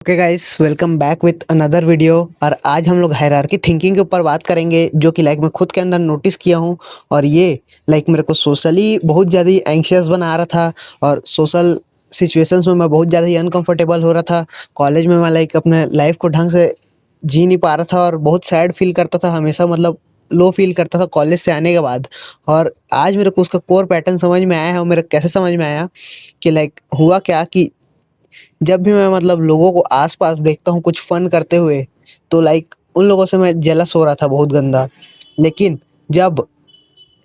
Okay guys, welcome back with another video. और आज हम लोग हायरार्की थिंकिंग के ऊपर बात करेंगे, जो कि मैं खुद के अंदर नोटिस किया हूँ। और ये मेरे को सोशली बहुत ज़्यादा एंग्शियस बना रहा था, और सोशल सिचुएशंस में मैं बहुत ज़्यादा ही अनकंफर्टेबल हो रहा था। कॉलेज में मैं अपने लाइफ को ढंग से जी नहीं पा रहा था, और बहुत सैड फील करता था हमेशा, लो फील करता था कॉलेज से आने के बाद। और आज मेरे को उसका कोर पैटर्न समझ में आया है। और मेरे कैसे समझ में आया कि हुआ क्या कि जब भी मैं लोगों को आस-पास देखता हूँ कुछ फ़न करते हुए, तो उन लोगों से मैं जेलस हो रहा था बहुत गंदा। लेकिन जब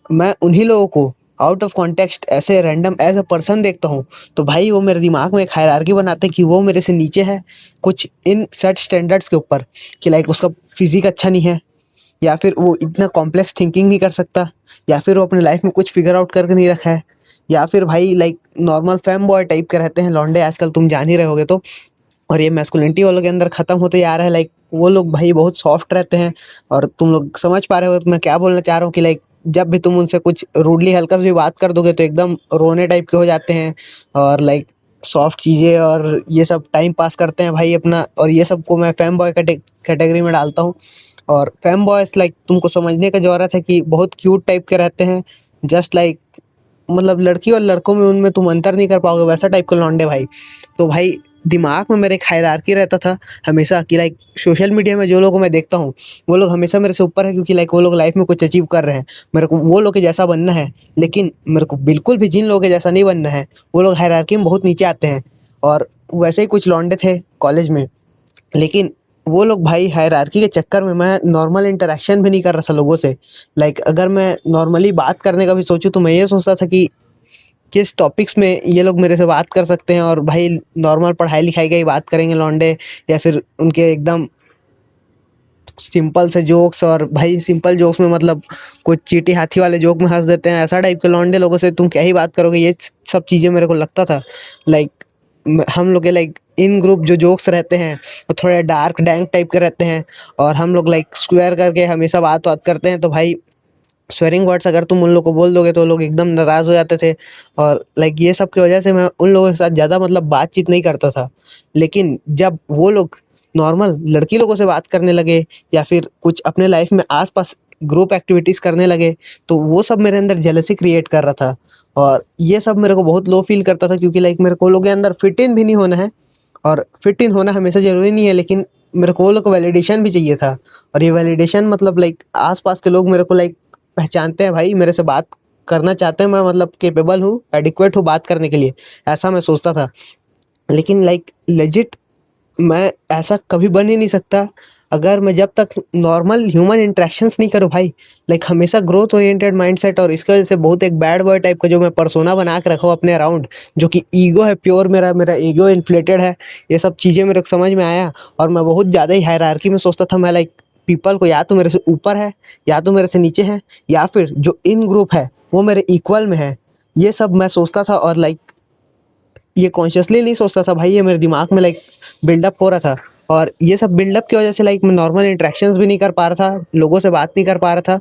मैं उन्हीं लोगों को आउट ऑफ कॉन्टेक्स्ट ऐसे रैंडम एज़ अ पर्सन देखता हूँ, तो भाई वो मेरे दिमाग में एक हायरार्की बनाते हैं कि वो मेरे से नीचे है, कुछ इन सेट स्टैंडर्ड्स के ऊपर, कि उसका फ़िज़िक अच्छा नहीं है, या फिर वो इतना कॉम्प्लेक्स थिंकिंग नहीं कर सकता, या फिर वो अपनी लाइफ में कुछ फिगर आउट करके नहीं रखा है, या फिर भाई नॉर्मल फेम बॉय टाइप के रहते हैं लौंडे आजकल, तुम जान ही रहे होगे। तो और ये मैस्कुलिनिटी वालों के अंदर खत्म होते जा रहा है। वो लोग भाई बहुत सॉफ्ट रहते हैं। और तुम लोग समझ पा रहे हो तो मैं क्या बोलना चाह रहा हूँ कि जब भी तुम उनसे कुछ रूडली हल्का सा भी बात कर दोगे तो एकदम रोने टाइप के हो जाते हैं। और सॉफ्ट चीज़ें और ये सब टाइम पास करते हैं भाई अपना। और ये सब को मैं फेम बॉय कैटेगरी में डालता हूँ। और फेम बॉयज तुमको समझने का ज़रूरत है कि बहुत क्यूट टाइप के रहते हैं। जस्ट लड़की और लड़कों में उनमें तुम अंतर नहीं कर पाओगे, वैसा टाइप के लौंडे भाई। तो भाई दिमाग में मेरे एक हायरार्की रहता था हमेशा कि सोशल मीडिया में जो लोगों को मैं देखता हूँ, वो लोग हमेशा मेरे से ऊपर है, क्योंकि वो लोग लाइफ में कुछ अचीव कर रहे हैं। मेरे को वो लोग के जैसा बनना है, लेकिन मेरे को बिल्कुल भी जिन लोगों के जैसा नहीं बनना है। वो लोग हायरार्की में बहुत नीचे आते हैं। और वैसे ही कुछ लौंडे थे कॉलेज में, लेकिन वो लोग भाई हायरार्की के चक्कर में मैं नॉर्मल इंटरेक्शन भी नहीं कर रहा था लोगों से। अगर मैं नॉर्मली बात करने का भी सोचूं तो मैं ये सोचता था कि किस टॉपिक्स में ये लोग मेरे से बात कर सकते हैं, और भाई नॉर्मल पढ़ाई लिखाई की ही बात करेंगे लौंडे, या फिर उनके एकदम सिंपल से जोक्स। और भाई सिंपल जोक्स में कुछ चींटी हाथी वाले जोक में हंस देते हैं, ऐसा टाइप के लौंडे लोगों से तुम क्या ही बात करोगे। ये सब चीज़ें मेरे को लगता था। लाइक हम लोग के इन ग्रुप जो जोक्स रहते हैं वो थोड़े डार्क डैंक टाइप के रहते हैं। और हम लोग स्क्वायर करके हमेशा बात बात करते हैं, तो भाई स्वेरिंग वर्ड्स अगर तुम उन लोग को बोल दोगे तो लोग एकदम नाराज़ हो जाते थे। और ये सब की वजह से मैं उन लोगों के साथ ज़्यादा बातचीत नहीं करता था। लेकिन जब वो लोग नॉर्मल लड़की लोगों से बात करने लगे, या फिर कुछ अपने लाइफ में आस-पास ग्रुप एक्टिविटीज़ करने लगे, तो वो सब मेरे अंदर जेलसी क्रिएट कर रहा था। और ये सब मेरे को बहुत लो फ़ील करता था, क्योंकि मेरे को लोग के अंदर फिट इन भी नहीं होना है। और फिट इन होना हमेशा ज़रूरी नहीं है, लेकिन मेरे को वो लोग को वैलिडेशन भी चाहिए था। और ये वैलिडेशन आस-पास के लोग मेरे को पहचानते हैं भाई, मेरे से बात करना चाहते हैं, मैं कैपेबल हूँ, एडिक्वेट हूँ बात करने के लिए, ऐसा मैं सोचता था। लेकिन लेजिट मैं ऐसा कभी बन ही नहीं सकता अगर मैं जब तक नॉर्मल ह्यूमन इंटरेक्शंस नहीं करूँ भाई। हमेशा ग्रोथ ओरिएंटेड माइंडसेट, और इसकी वजह से बहुत एक बैड बॉय टाइप का जो मैं पर्सोना बना के रखा हूँ अपने अराउंड, जो कि ईगो है प्योर, मेरा मेरा ईगो इन्फ्लेटेड है। ये सब चीज़ें मेरे को समझ में आया। और मैं बहुत ज़्यादा ही हायरार्की में सोचता था। मैं पीपल को या तो मेरे से ऊपर है, या तो मेरे से नीचे है, या फिर जो इन ग्रुप है वो मेरे इक्वल में है। ये सब मैं सोचता था। और ये कॉन्शियसली नहीं सोचता था भाई, ये मेरे दिमाग में बिल्डअप हो रहा था। और ये सब बिल्डअप की वजह से मैं नॉर्मल इंटरेक्शंस भी नहीं कर पा रहा था, लोगों से बात नहीं कर पा रहा था।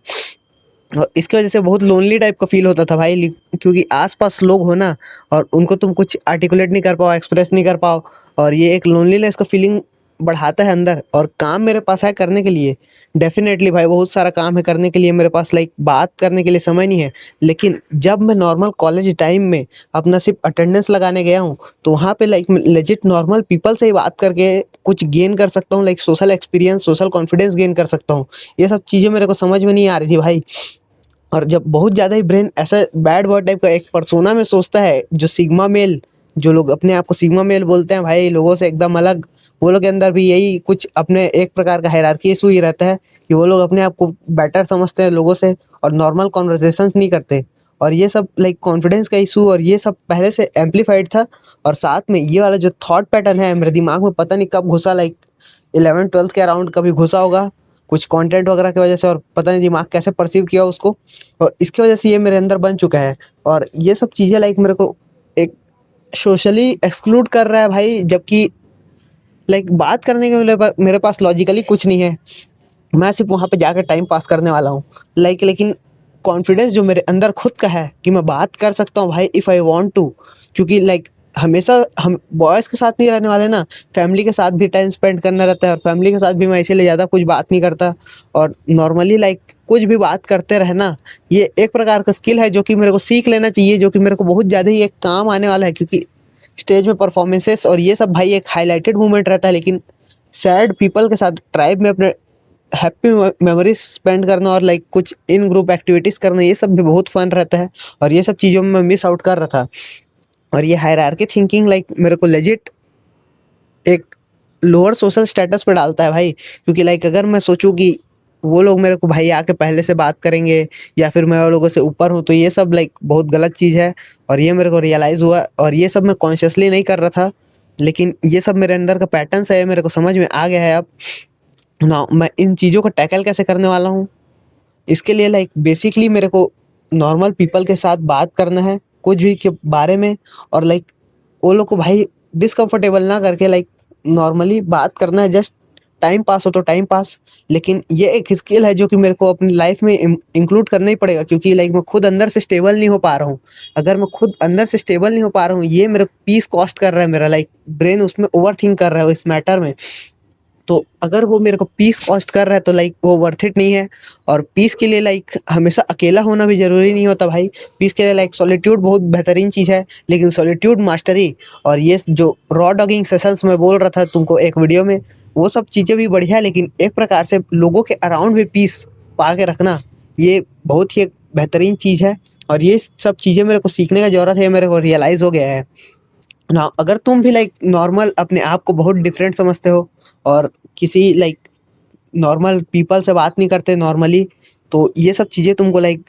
और इसकी वजह से बहुत लोनली टाइप का फील होता था भाई, क्योंकि आसपास लोग हो ना, और उनको तुम कुछ आर्टिकुलेट नहीं कर पाओ, एक्सप्रेस नहीं कर पाओ। और ये एक लोनलीनेस का फीलिंग बढ़ाता है अंदर। और काम मेरे पास है करने के लिए, डेफिनेटली भाई बहुत सारा काम है करने के लिए मेरे पास, बात करने के लिए समय नहीं है। लेकिन जब मैं नॉर्मल कॉलेज टाइम में अपना सिर्फ अटेंडेंस लगाने गया हूँ, तो वहाँ पे लेजिट नॉर्मल पीपल से ही बात करके कुछ गेन कर सकता हूँ, social experience, social confidence gain कर सकता हूँ। ये सब चीज़ें मेरे को समझ में नहीं आ रही थी भाई। और जब बहुत ज़्यादा ही ब्रेन ऐसा बैड वर्ड टाइप का एक पर्सोना में सोचता है, जो सिग्मा मेल, जो लोग अपने आप को सिग्मा मेल बोलते हैं भाई, लोगों से एकदम अलग, वो लोग के अंदर भी यही कुछ अपने एक प्रकार का हायरार्की इशू ही रहता है, कि वो लोग अपने आप को बेटर समझते हैं लोगों से, और नॉर्मल कॉन्वर्सेशंस नहीं करते। और ये सब कॉन्फिडेंस का इशू, और ये सब पहले से एम्पलीफाइड था। और साथ में ये वाला जो थॉट पैटर्न है मेरे दिमाग में, पता नहीं कब घुसा, 11th-12th के अराउंड कभी घुसा होगा, कुछ कंटेंट वगैरह की वजह से, और पता नहीं दिमाग कैसे परसीव किया उसको, और इसकी वजह से ये मेरे अंदर बन चुका है। और ये सब चीज़ें मेरे को एक सोशली एक्सक्लूड कर रहा है भाई, जबकि बात करने के मेरे पास लॉजिकली कुछ नहीं है। मैं सिर्फ वहाँ पे जाकर टाइम पास करने वाला हूँ। लेकिन कॉन्फिडेंस जो मेरे अंदर खुद का है कि मैं बात कर सकता हूँ भाई, इफ़ आई वांट टू, क्योंकि हमेशा हम बॉयज़ के साथ नहीं रहने वाले ना, फैमिली के साथ भी टाइम स्पेंड करना रहता है और फैमिली के साथ भी मैं इसीलिए ज़्यादा कुछ बात नहीं करता और नॉर्मली लाइक कुछ भी बात करते रहना, ये एक प्रकार का स्किल है जो कि मेरे को सीख लेना चाहिए, जो कि मेरे को बहुत ज़्यादा ही एक काम आने वाला है क्योंकि स्टेज में परफॉर्मेंसेस और ये सब भाई एक हाइलाइटेड मोमेंट रहता है, लेकिन सैड पीपल के साथ ट्राइब में अपने हैप्पी मेमोरीज स्पेंड करना और लाइक कुछ इन ग्रुप एक्टिविटीज़ करना, ये सब भी बहुत फन रहता है और ये सब चीज़ों में मैं मिस आउट कर रहा था। और ये हायरार्की थिंकिंग लाइक मेरे को लेजिट एक लोअर सोशल स्टेटस पे डालता है भाई, क्योंकि लाइक अगर मैं सोचूं कि वो लोग मेरे को भाई आके पहले से बात करेंगे या फिर मैं वो लोगों से ऊपर हूँ, तो ये सब लाइक बहुत गलत चीज़ है और ये मेरे को रियलाइज़ हुआ और ये सब मैं कॉन्शियसली नहीं कर रहा था, लेकिन ये सब मेरे अंदर का पैटर्न्स है, मेरे को समझ में आ गया है अब। ना मैं इन चीज़ों को टैकल कैसे करने वाला हूँ, इसके लिए लाइक बेसिकली मेरे को नॉर्मल पीपल के साथ बात करना है कुछ भी के बारे में और लाइक वो लोग को भाई डिस्कम्फर्टेबल ना करके लाइक नॉर्मली बात करना है, जस्ट टाइम पास हो तो टाइम पास। लेकिन ये एक स्किल है जो कि मेरे को अपनी लाइफ में इंक्लूड करना ही पड़ेगा क्योंकि लाइक मैं खुद अंदर से स्टेबल नहीं हो पा रहा हूँ। अगर मैं खुद अंदर से स्टेबल नहीं हो पा रहा हूँ, ये मेरे पीस कॉस्ट कर रहा है, मेरा लाइक ब्रेन उसमें ओवर थिंक कर रहा है इस मैटर में। तो अगर वो मेरे को पीस कॉस्ट कर रहा है तो लाइक वो वर्थ इट नहीं है। और पीस के लिए लाइक हमेशा अकेला होना भी ज़रूरी नहीं होता भाई। पीस के लिए लाइक सॉलिट्यूड बहुत बेहतरीन चीज़ है, लेकिन सॉलिट्यूड मास्टरी और ये जो रॉ डॉगिंग सेशंस में बोल रहा था तुमको एक वीडियो में, वो सब चीज़ें भी बढ़िया है, लेकिन एक प्रकार से लोगों के अराउंड भी पीस पा के रखना, ये बहुत ही एक बेहतरीन चीज़ है और ये सब चीज़ें मेरे को सीखने का ज़रूरत है, मेरे को रियलाइज़ हो गया है ना। अगर तुम भी लाइक नॉर्मल अपने आप को बहुत डिफरेंट समझते हो और किसी लाइक नॉर्मल पीपल से बात नहीं करते नॉर्मली, तो ये सब चीज़ें तुमको लाइक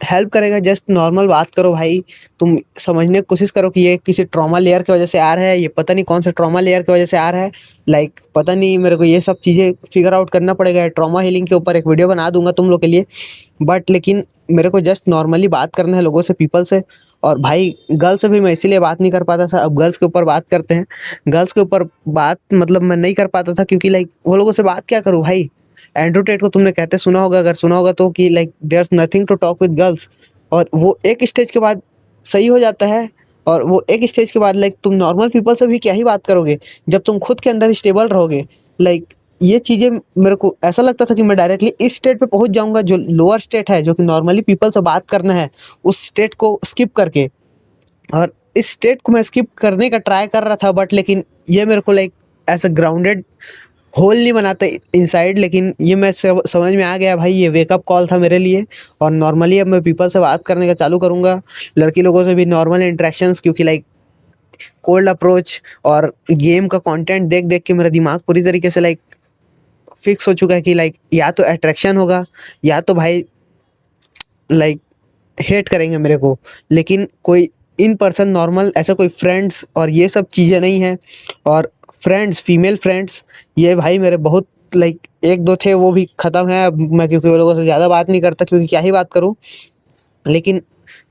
हेल्प करेगा। जस्ट नॉर्मल बात करो भाई, तुम समझने की कोशिश करो कि ये किसी ट्रॉमा लेयर की वजह से आ रहा है, ये पता नहीं कौन सा ट्रॉमा लेयर की वजह से आ रहा है, लाइक पता नहीं, मेरे को ये सब चीज़ें फिगर आउट करना पड़ेगा। ट्रॉमा हीलिंग के ऊपर एक वीडियो बना दूंगा तुम लोग के लिए, बट लेकिन मेरे को जस्ट नॉर्मली बात करना है लोगों से, पीपल से। और भाई गर्ल्स से भी मैं इसीलिए बात नहीं कर पाता था, अब गर्ल्स के ऊपर बात करते हैं। गर्ल्स के ऊपर बात मतलब मैं नहीं कर पाता था क्योंकि लाइक वो लोगों से बात क्या करूँ भाई। एंड्रू टेट को तुमने कहते सुना होगा, अगर सुना होगा तो, कि like there is nothing to talk with girls. और वो एक स्टेज के बाद सही हो जाता है और वो एक स्टेज के बाद लाइक तुम नॉर्मल पीपल से भी क्या ही बात करोगे जब तुम खुद के अंदर स्टेबल रहोगे। लाइक ये चीज़ें मेरे को ऐसा लगता था कि मैं डायरेक्टली इस स्टेट पे पहुंच जाऊंगा जो लोअर स्टेट है, जो कि नॉर्मली पीपल से बात करना है, उस स्टेट को स्किप करके। और इस स्टेट को मैं स्किप करने का ट्राई कर रहा था, बट लेकिन ये मेरे को लाइक ऐसा ग्राउंडेड होल नहीं बनाता इनसाइड। लेकिन ये मैं समझ में आ गया भाई, ये वेकअप कॉल था मेरे लिए। और नॉर्मली अब मैं पीपल से बात करने का चालू करूँगा, लड़की लोगों से भी नॉर्मल इंटरेक्शंस, क्योंकि लाइक कोल्ड अप्रोच और गेम का कंटेंट देख देख के मेरा दिमाग पूरी तरीके से लाइक फिक्स हो चुका है कि लाइक या तो अट्रैक्शन होगा या तो भाई लाइक हेट करेंगे मेरे को। लेकिन कोई इन पर्सन नॉर्मल ऐसा कोई फ्रेंड्स और ये सब चीज़ें नहीं है। और फ्रेंड्स, फीमेल फ्रेंड्स, ये भाई मेरे बहुत लाइक एक दो थे, वो भी ख़त्म है अब मैं, क्योंकि वो लोगों से ज़्यादा बात नहीं करता क्योंकि क्या ही बात करूँ। लेकिन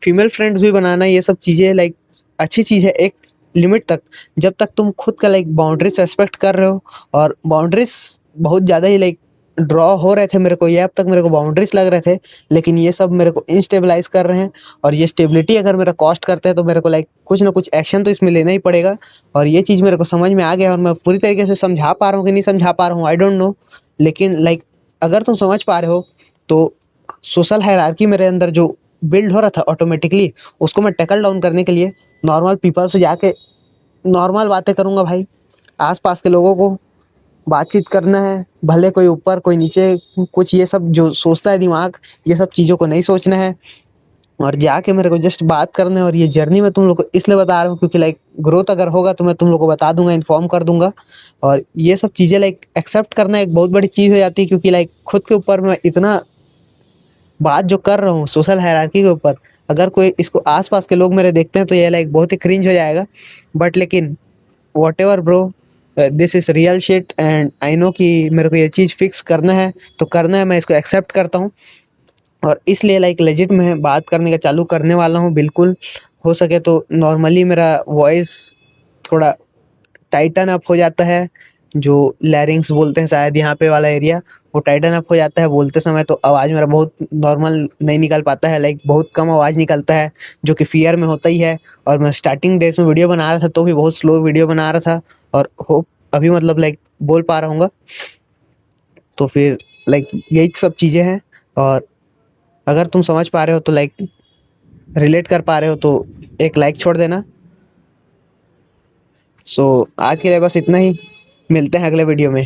फीमेल फ्रेंड्स भी बनाना, ये सब चीज़ें लाइक अच्छी चीज़ है एक लिमिट तक, जब तक तुम खुद का लाइक बाउंड्रीज रेस्पेक्ट कर रहे हो। और बाउंड्रीज बहुत ज़्यादा ही लाइक ड्रॉ हो रहे थे मेरे को, ये अब तक मेरे को बाउंड्रीज लग रहे थे, लेकिन ये सब मेरे को इनस्टेबलाइज कर रहे हैं। और ये स्टेबिलिटी अगर मेरा कॉस्ट करते हैं तो मेरे को लाइक कुछ ना कुछ एक्शन तो इसमें लेना ही पड़ेगा। और ये चीज़ मेरे को समझ में आ गया और मैं पूरी तरीके से समझा पा रहा हूँ कि नहीं समझा पा रहा हूँ, आई डोंट नो। लेकिन लाइक अगर तुम समझ पा रहे हो तो सोशल हायरार्की मेरे अंदर जो बिल्ड हो रहा था ऑटोमेटिकली, उसको मैं टैकल डाउन करने के लिए नॉर्मल पीपल से जाके नॉर्मल बातें करूँगा भाई। आसपास के लोगों को बातचीत करना है, भले कोई ऊपर कोई नीचे, कुछ ये सब जो सोचता है दिमाग, ये सब चीज़ों को नहीं सोचना है और जाके मेरे को जस्ट बात करना है। और ये जर्नी मैं तुम लोग को इसलिए बता रहा हूँ क्योंकि लाइक ग्रोथ अगर होगा तो मैं तुम लोग को बता दूंगा, इन्फॉर्म कर दूंगा। और ये सब चीज़ें लाइक एक्सेप्ट करना एक बहुत बड़ी चीज़ हो जाती है, क्योंकि लाइक खुद के ऊपर मैं इतना बात जो कर रहा हूँ सोशल हायरार्की के ऊपर, अगर कोई इसको आसपास के लोग मेरे देखते हैं तो ये लाइक बहुत ही क्रिंज हो जाएगा। बट लेकिन what ever bro, this is real shit and I know कि मेरे को ये चीज़ फिक्स करना है तो करना है, मैं इसको एक्सेप्ट करता हूँ। और इसलिए लाइक लेजिट मैं बात करने का चालू करने वाला हूँ बिल्कुल। हो सके तो नॉर्मली मेरा वॉइस थोड़ा टाइटन अप हो जाता है, जो लैरिंग्स बोलते हैं शायद यहाँ पे वाला एरिया, वो टाइटन अप हो जाता है बोलते समय। तो आवाज़ मेरा बहुत नॉर्मल नहीं निकल पाता है, लाइक बहुत कम आवाज़ निकलता है, जो कि फ़ियर में होता ही है। और मैं स्टार्टिंग डेज़ में वीडियो बना रहा था तो भी बहुत स्लो वीडियो बना रहा था, और होप अभी मतलब लाइक बोल पा रहा हूँगा। तो फिर लाइक यही सब चीज़ें हैं। और अगर तुम समझ पा रहे हो तो लाइक रिलेट कर पा रहे हो तो एक लाइक छोड़ देना। सो आज के लिए बस इतना ही, मिलते हैं अगले वीडियो में।